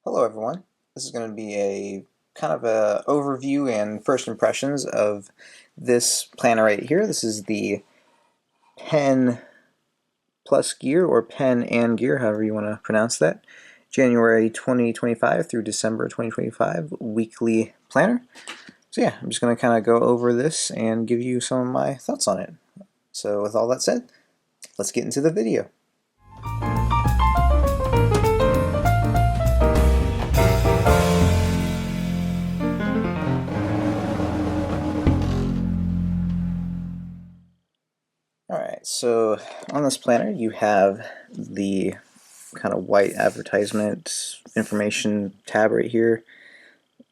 Hello everyone. This is going to be a kind of a overview and first impressions of this planner right here. This is the Pen Plus Gear, or Pen and Gear, however you want to pronounce that. January 2025 through December 2025 weekly planner. So yeah, I'm just going to kind of go over this and give you some of my thoughts on it. So with all that said, let's get into the video. Alright, so on this planner you have the kind of white advertisement information tab right here,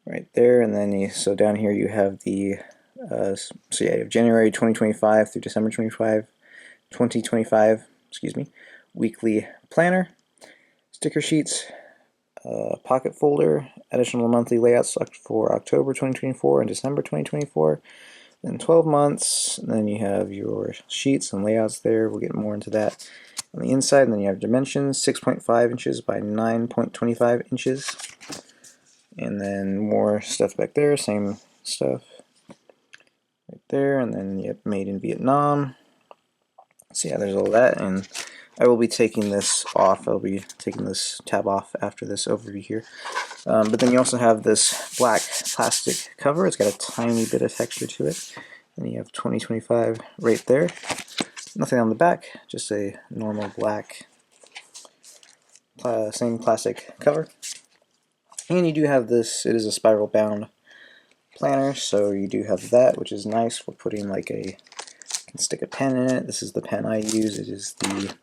right there, and then so down here you have the so yeah, you have January 2025 through December 2025, excuse me, weekly planner, sticker sheets, pocket folder, additional monthly layouts for October 2024 and December 2024. Then 12 months, and then you have your sheets and layouts there. We'll get more into that on the inside. And then you have dimensions, 6.5 inches by 9.25 inches. And then more stuff back there, same stuff right there. And then you have made in Vietnam. So yeah, there's all that. And I will be taking this off. I'll be taking this tab off after this overview here. But then you also have this black plastic cover. It's got a tiny bit of texture to it. And you have 2025 right there. Nothing on the back, just a normal black, same plastic cover. And you do have this, it is a spiral bound planner, so you do have that, which is nice for putting like you can stick a pen in it. This is the pen I use. It is the,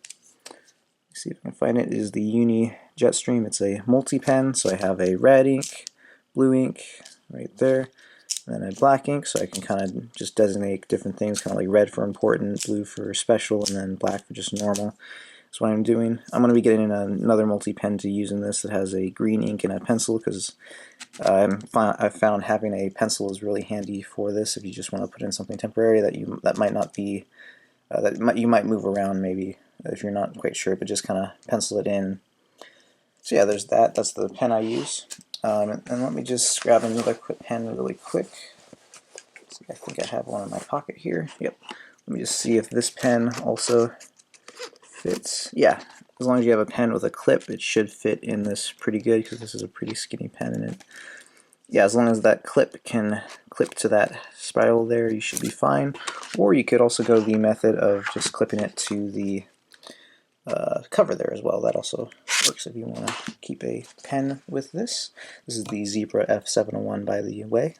see if I can find it, is the Uni Jetstream. It's a multi pen, so I have a red ink, blue ink right there, and then a black ink, so I can kind of just designate different things, kind of like red for important, blue for special, and then black for just normal. That's what I'm doing. I'm going to be getting another multi pen to use in this that has a green ink and a pencil, because I've found having a pencil is really handy for this if you just want to put in something temporary that might not be you might move around maybe if you're not quite sure, but just kind of pencil it in. So yeah, there's that. That's the pen I use. And let me just grab another quick pen really quick. So I think I have one in my pocket here. Yep. Let me just see if this pen also fits. Yeah, as long as you have a pen with a clip, it should fit in this pretty good, because this is a pretty skinny pen, and yeah, as long as that clip can clip to that spiral there, you should be fine. Or you could also go the method of just clipping it to the cover there as well. That also works if you want to keep a pen with this. This is the Zebra F701, by the way.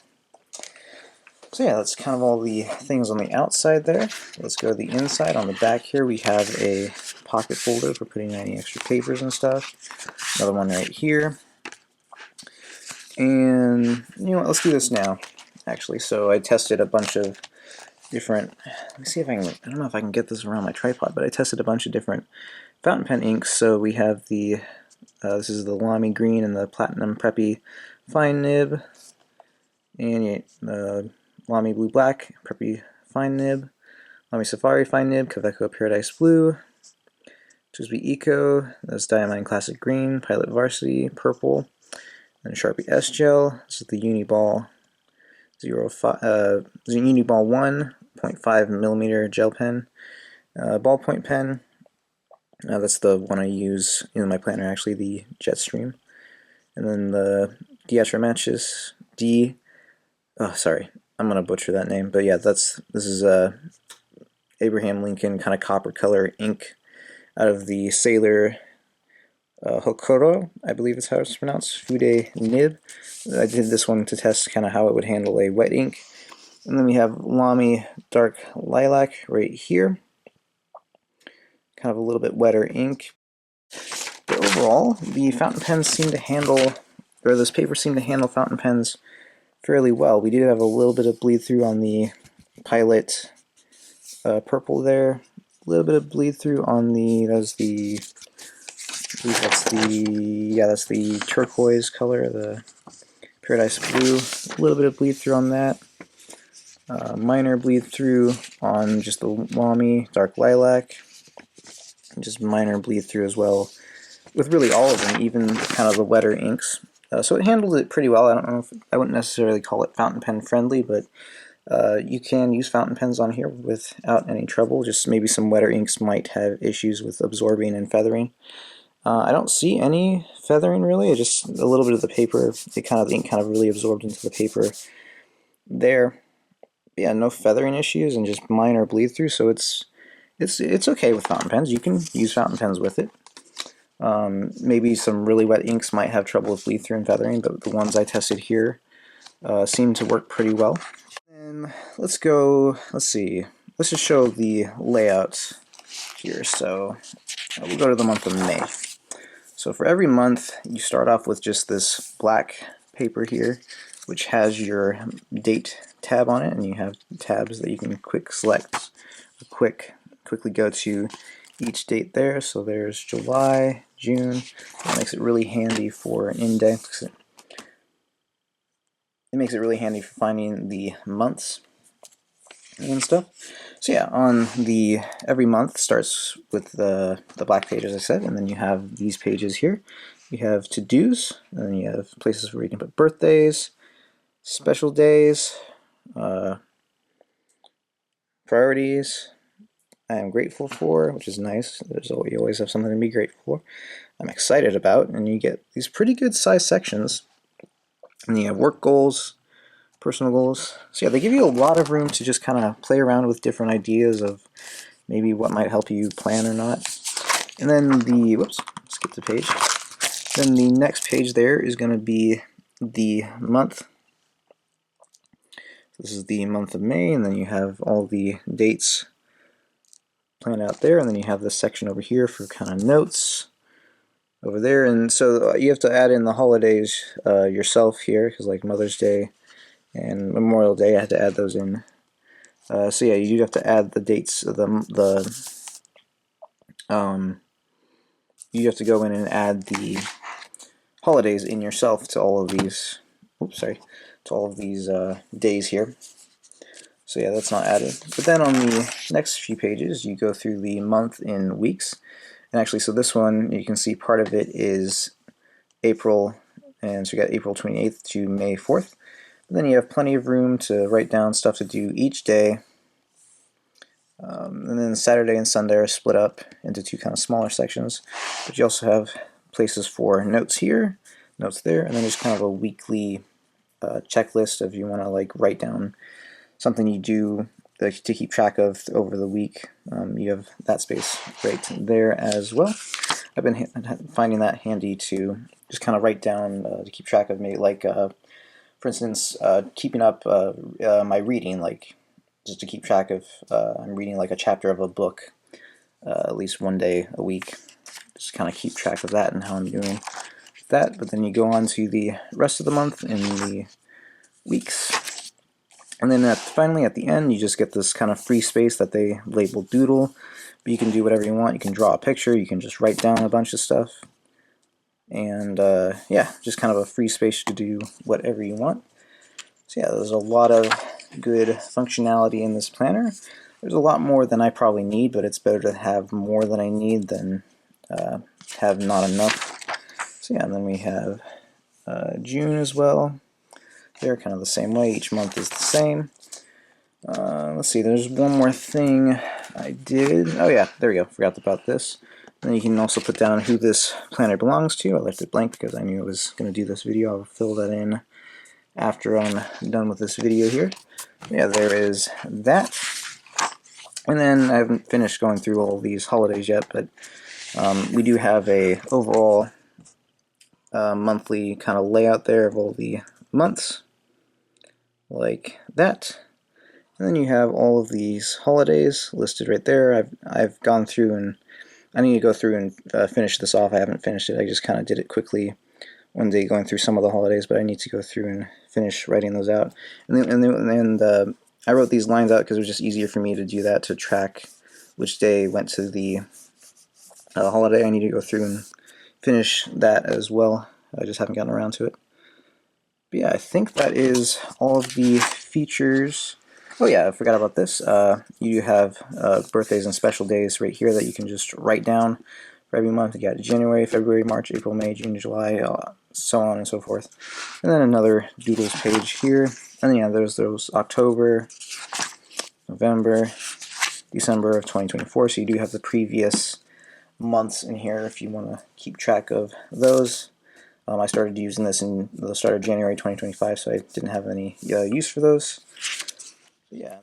So yeah, that's kind of all the things on the outside there. Let's go to the inside. On the back here we have a pocket folder for putting any extra papers and stuff. Another one right here. And you know what, let's do this now, actually. So I tested a bunch of different, let me see if I can, I don't know if I can get this around my tripod, but I tested a bunch of different fountain pen inks. So we have the, this is the Lamy Green and the Platinum Preppy Fine Nib, and Lamy Blue Black, Preppy Fine Nib, Lamy Safari Fine Nib, Kaveco Paradise Blue, Twisby Eco, that's Diamine Classic Green, Pilot Varsity Purple, and Sharpie S Gel. This is the Uniball 1.5 millimeter gel pen, ballpoint pen. That's the one I use in my planner, actually, the Jetstream. And then the Diatromachus D. Oh, sorry, I'm gonna butcher that name, but yeah, this is Abraham Lincoln kind of copper color ink out of the Sailor Hokoro, I believe is how it's pronounced, Fude Nib. I did this one to test kind of how it would handle a wet ink. And then we have Lamy Dark Lilac right here. Kind of a little bit wetter ink. But overall, the fountain pens seem to handle, or this paper seemed to handle fountain pens fairly well. We did have a little bit of bleed through on the Pilot purple there. A little bit of bleed through on the, that's the turquoise color, the Paradise Blue. A little bit of bleed through on that. Minor bleed through on just the Lamy Dark Lilac. And just minor bleed through as well with really all of them, even kind of the wetter inks. So it handled it pretty well. I don't know if I wouldn't necessarily call it fountain pen friendly, but you can use fountain pens on here without any trouble. Just maybe some wetter inks might have issues with absorbing and feathering. I don't see any feathering really. Just a little bit of the paper. The ink kind of really absorbed into the paper there. Yeah, no feathering issues and just minor bleed through. So it's okay with fountain pens. You can use fountain pens with it. Maybe some really wet inks might have trouble with bleed through and feathering, but the ones I tested here seem to work pretty well. And let's see, let's just show the layout here. So we'll go to the month of May. So for every month, you start off with just this black paper here, which has your date tab on it, and you have tabs that you can quickly go to each date there. So there's July, June. That makes it really handy for an index. It makes it really handy for finding the months and stuff. So yeah, every month starts with the black page, as I said, and then you have these pages here. You have to-dos, and then you have places where you can put birthdays, special days, priorities, I am grateful for, which is nice. You always have something to be grateful for. I'm excited about, and you get these pretty good size sections. And you have work goals, personal goals. So yeah, they give you a lot of room to just kind of play around with different ideas of maybe what might help you plan or not. And then skip the page. Then the next page there is going to be the month. This is the month of May, and then you have all the dates planned out there, and then you have this section over here for kind of notes over there. And so you have to add in the holidays yourself here, because like Mother's Day and Memorial Day, I had to add those in. So yeah, you do have to add the dates of you have to go in and add the holidays in yourself to all of these. To all of these days here. So yeah, that's not added. But then on the next few pages, you go through the month in weeks. And actually, so this one, you can see part of it is April, and so you got April 28th to May 4th. But then you have plenty of room to write down stuff to do each day. And then Saturday and Sunday are split up into two kind of smaller sections. But you also have places for notes here, notes there, and then there's kind of a weekly checklist if you want to like write down something you do to keep track of over the week. You have that space right there as well. I've been finding that handy to just kind of write down to keep track of, maybe like for instance keeping up my reading, like just to keep track of I'm reading like a chapter of a book at least one day a week. Just kind of keep track of that and how I'm doing that. But then you go on to the rest of the month in the weeks, and then finally at the end you just get this kind of free space that they label doodle, but you can do whatever you want. You can draw a picture, you can just write down a bunch of stuff, and yeah, just kind of a free space to do whatever you want. So yeah, there's a lot of good functionality in this planner. There's a lot more than I probably need, but it's better to have more than I need than have not enough. So yeah, and then we have June as well. They're kind of the same way. Each month is the same. Let's see, there's one more thing I did. Oh yeah, there we go. Forgot about this. Then you can also put down who this planner belongs to. I left it blank because I knew I was going to do this video. I'll fill that in after I'm done with this video here. Yeah, there is that. And then I haven't finished going through all of these holidays yet, but we do have a overall monthly kind of layout there of all the months, like that. And then you have all of these holidays listed right there. I've gone through, and I need to go through and finish this off. I haven't finished it. I just kind of did it quickly one day going through some of the holidays, but I need to go through and finish writing those out. And then I wrote these lines out because it was just easier for me to do that, to track which day went to the holiday. I need to go through and finish that as well. I just haven't gotten around to it. But yeah, I think that is all of the features. Oh yeah, I forgot about this. You have birthdays and special days right here that you can just write down For every month, you got January, February, March, April, May, June, July, so on and so forth. And then another doodles page here. And then, yeah, there's those October, November, December of 2024. So you do have the previous months in here if you want to keep track of those. I started using this in the start of January 2025, so I didn't have any use for those. Yeah.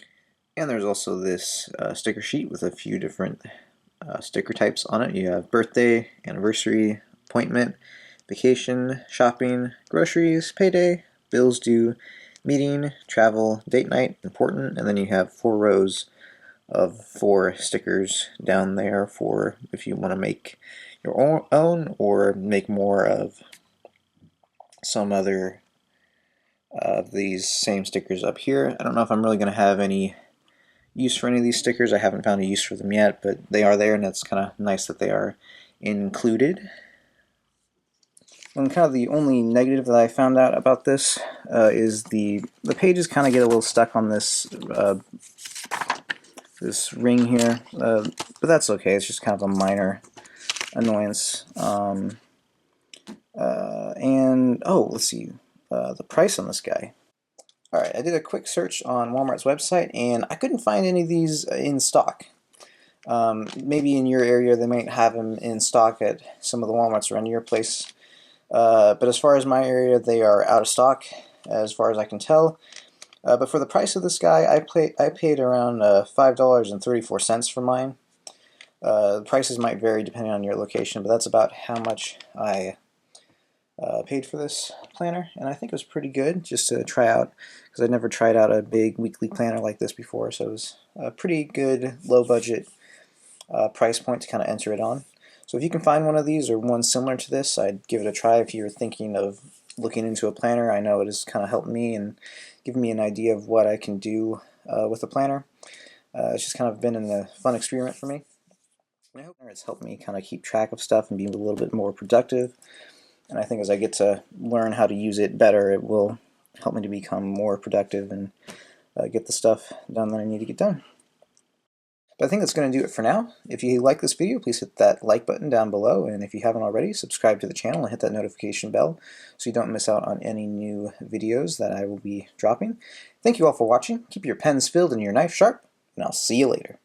And there's also this sticker sheet with a few different sticker types on it. You have birthday, anniversary, appointment, vacation, shopping, groceries, payday, bills due, meeting, travel, date night, important, and then you have 4 rows of 4 stickers down there for if you want to make your own or make more of some other of these same stickers up here. I don't know if I'm really going to have any use for any of these stickers. I haven't found a use for them yet, but they are there, and it's kind of nice that they are included. And kind of the only negative that I found out about this is the pages kind of get a little stuck on this this ring here, but that's okay. It's just kind of a minor annoyance. And oh, let's see the price on this guy. Alright, I did a quick search on Walmart's website and I couldn't find any of these in stock. Maybe in your area they might have them in stock at some of the Walmarts around your place. But as far as my area, they are out of stock as far as I can tell. But for the price of this guy, I paid around $5.34 for mine. The prices might vary depending on your location, but that's about how much I paid for this planner, and I think it was pretty good just to try out, because I'd never tried out a big weekly planner like this before, so it was a pretty good low budget price point to kind of enter it on. So if you can find one of these or one similar to this, I'd give it a try if you're thinking of looking into a planner. I know it has kind of helped me and given me an idea of what I can do with a planner. It's just kind of been a fun experiment for me. I hope it's helped me kind of keep track of stuff and be a little bit more productive. And I think as I get to learn how to use it better, it will help me to become more productive and get the stuff done that I need to get done. But I think that's going to do it for now. If you like this video, please hit that like button down below, and if you haven't already, subscribe to the channel and hit that notification bell so you don't miss out on any new videos that I will be dropping. Thank you all for watching. Keep your pens filled and your knife sharp, and I'll see you later.